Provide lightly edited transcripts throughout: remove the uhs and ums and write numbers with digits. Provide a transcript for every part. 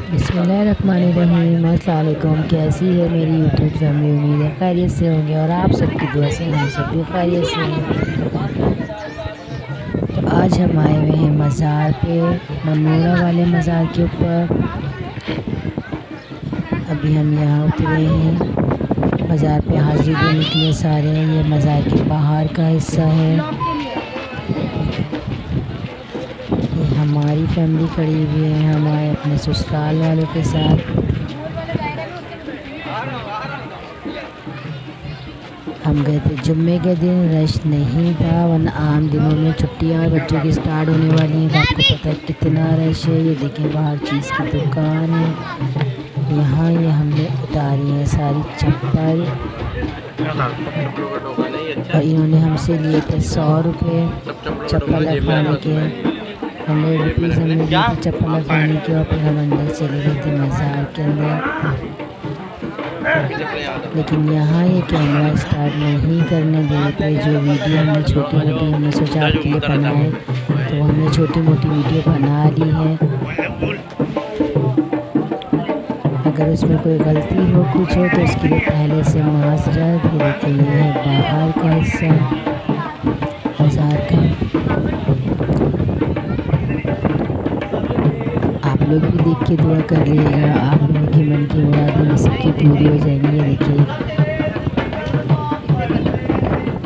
बिस्मिल्लाहिर्रहमानिर्रहीम। अस्सलाम वालेकुम। कैसी है मेरी यूट्यूब फैमिली? उम्मीद है खैरियत से होंगे और आप सबकी दुआ से हम सब भी खैरियत से हैं। तो आज हम आए हुए हैं मज़ार पे, मनोरा वाले मज़ार के ऊपर। अभी हम यहाँ उतरे हैं, मज़ार पे हाज़िरी देने के लिए सारे। ये मज़ार के बाहर का हिस्सा है। ये हमारी फैमिली खड़ी हुई है, हमारे अपने ससुराल वालों के साथ। हम गए थे जुम्मे के दिन, रश नहीं था, वरना आम दिनों में छुट्टियां बच्चों की स्टार्ट होने वाली हैं तो आपको पता है कितना रश है। ये देखें बाहर चीज़ की दुकान है। यहाँ ये हमने उतारी है सारी चप्पल, और इन्होंने हमसे लिए थे 100 रुपये चप्पल लगवाने के। 100 रुपीज़ हमने लिए थे चप्पल लगवाने के, और फिर हम अंदर चले गए थे मज़ार के अंदर। लेकिन यहाँ ये कैमरा स्टार्ट नहीं करने दे थे। जो वीडियो हमने छोटी मोटी हमने सोचा आपके लिए बनाए, तो हमने छोटी मोटी वीडियो बना ली है। अगर उसमें कोई गलती हो कुछ हो तो उसके लिए पहले से माजरत। ये देखिए ये है बाहर का हिस्सा बाज़ार का। आप लोग भी देख के दुआ कर लीजिएगा, आप लोगों की मन की मुरादें सबकी पूरी हो जाएंगी। ये देखिए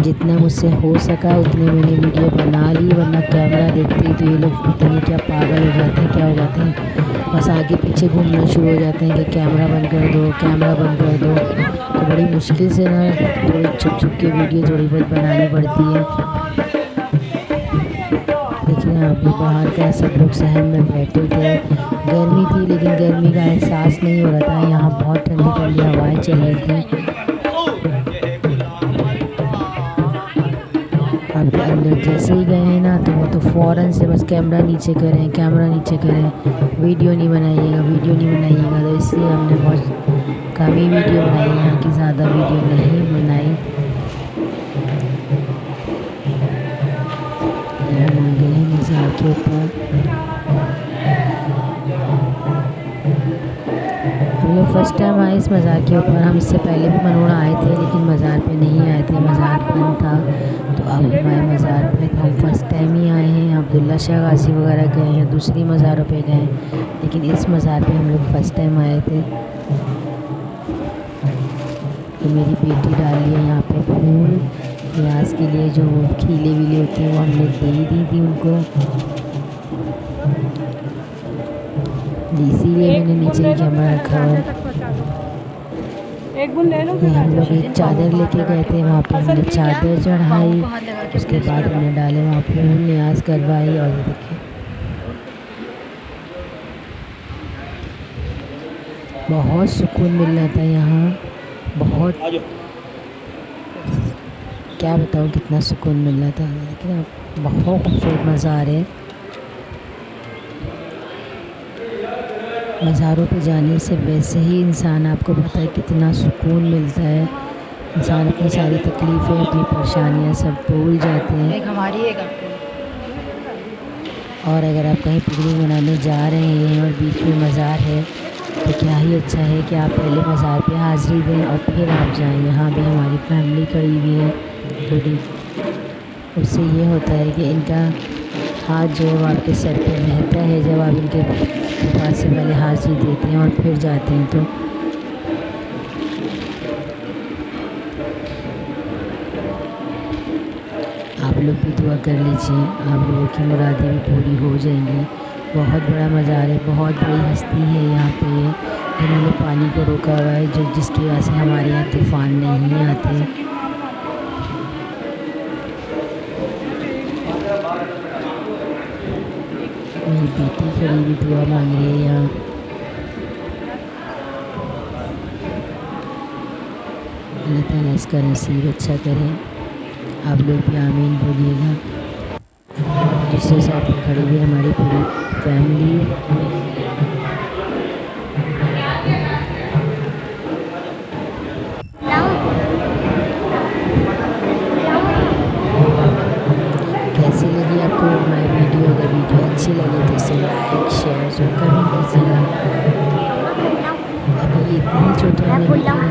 जितना मुझसे हो सका उतने मैंने वीडियो बना ली, वरना कैमरा देखते ही तो ये लोग पता नहीं क्या पागल हो जाते हैं, क्या हो जाते हैं, बस आगे पीछे घूमना शुरू हो जाते हैं कि कैमरा बंद कर दो, कैमरा बंद कर दो। तो बड़ी मुश्किल से ना थोड़ी छुप छुप के वीडियो थोड़ी बहुत बनानी पड़ती है। देखिए यहाँ पे बाहर का सब लोग सहन में बैठे थे। गर्मी थी लेकिन गर्मी का एहसास नहीं हो रहा था। यहाँ बहुत ठंडी ठंडी हवाएं चल रही थी। अब अंदर जैसे ही गए हैं ना तो वो तो फ़ौरन से बस कैमरा नीचे करें, कैमरा नीचे करें, वीडियो नहीं बनाइएगा, वीडियो नहीं बनाइएगा। तो इसलिए हमने बहुत कम ही वीडियो बनाई, यहाँ की ज़्यादा वीडियो नहीं बनाई। हम आ गए हैं मज़ार के ऊपर। हम लोग फर्स्ट टाइम आए इस मज़ार के ऊपर। हम इससे पहले भी मनोरा आए थे लेकिन मज़ार पे नहीं आए थे, मज़ार बंद था। तो अब हमारे मज़ार पे तो हम फर्स्ट टाइम ही आए हैं। अब्दुल्ला शाह गाज़ी वगैरह गए हैं, दूसरी मज़ारों पे गए, लेकिन इस मज़ार पे हम लोग फर्स्ट टाइम आए थे। तो मेरी बेटी डाल रही है यहाँ पे फूल न्याज के लिए, जो खीले वीले होते हैं वो हमने दे दी थी उनको, इसीलिए मैंने नीचे ही कैमरा रखा है। हम लोग एक चादर लेके गए थे, वहाँ पे हमने चादर चढ़ाई, उसके बाद हमने डाले वहाँ फूल न्याज करवाई। और ये देखिए बहुत सुकून मिल रहा था यहाँ, बहुत क्या बताऊँ कितना सुकून मिल रहा था। लेकिन बहुत खूबसूरत मज़ार है। मज़ारों पे जाने से वैसे ही इंसान आपको पता है कितना सुकून मिलता है। इंसान अपनी सारी तकलीफ़ें, अपनी परेशानियाँ सब भूल जाते हैं। और अगर आप कहीं पिकनिक मनाने जा रहे हैं और बीच में मज़ार है तो क्या ही अच्छा है कि आप पहले मज़ार पे हाज़िरी दें और फिर आप जाएं। यहाँ भी हमारी फैमिली खड़ी हुई है थोड़ी, उससे ये होता है कि इनका हाथ जो आपके सर पे रहता है जब आप इनके पास से पहले हाज़िरी देते हैं और फिर जाते हैं। तो आप लोग भी दुआ कर लीजिए, आप लोगों की मुरादें भी पूरी हो जाएंगी। बहुत बड़ा मज़ार है, बहुत बड़ी हस्ती है यहाँ पे ये, जिन्होंने पानी को रोका हुआ है, जो जिसकी वजह से हमारे यहाँ तूफ़ान नहीं आते। मेरी बेटी खड़ी भी दुआ मांग रही है यहाँ। अल्लाह ताला इसका नसीब अच्छा करे। आप लोग भी आमीन बोलिएगा। दूसरे साइड पर खड़ी हुई हमारी पूरी फैमिली। कैसी लगी आपको हमारी वीडियो? अगर वीडियो अच्छी लगे तो इसे लाइक शेयर जरूर करना कीजिएगा। कि इतनी ही छोटी हमने वीडियो बनाई।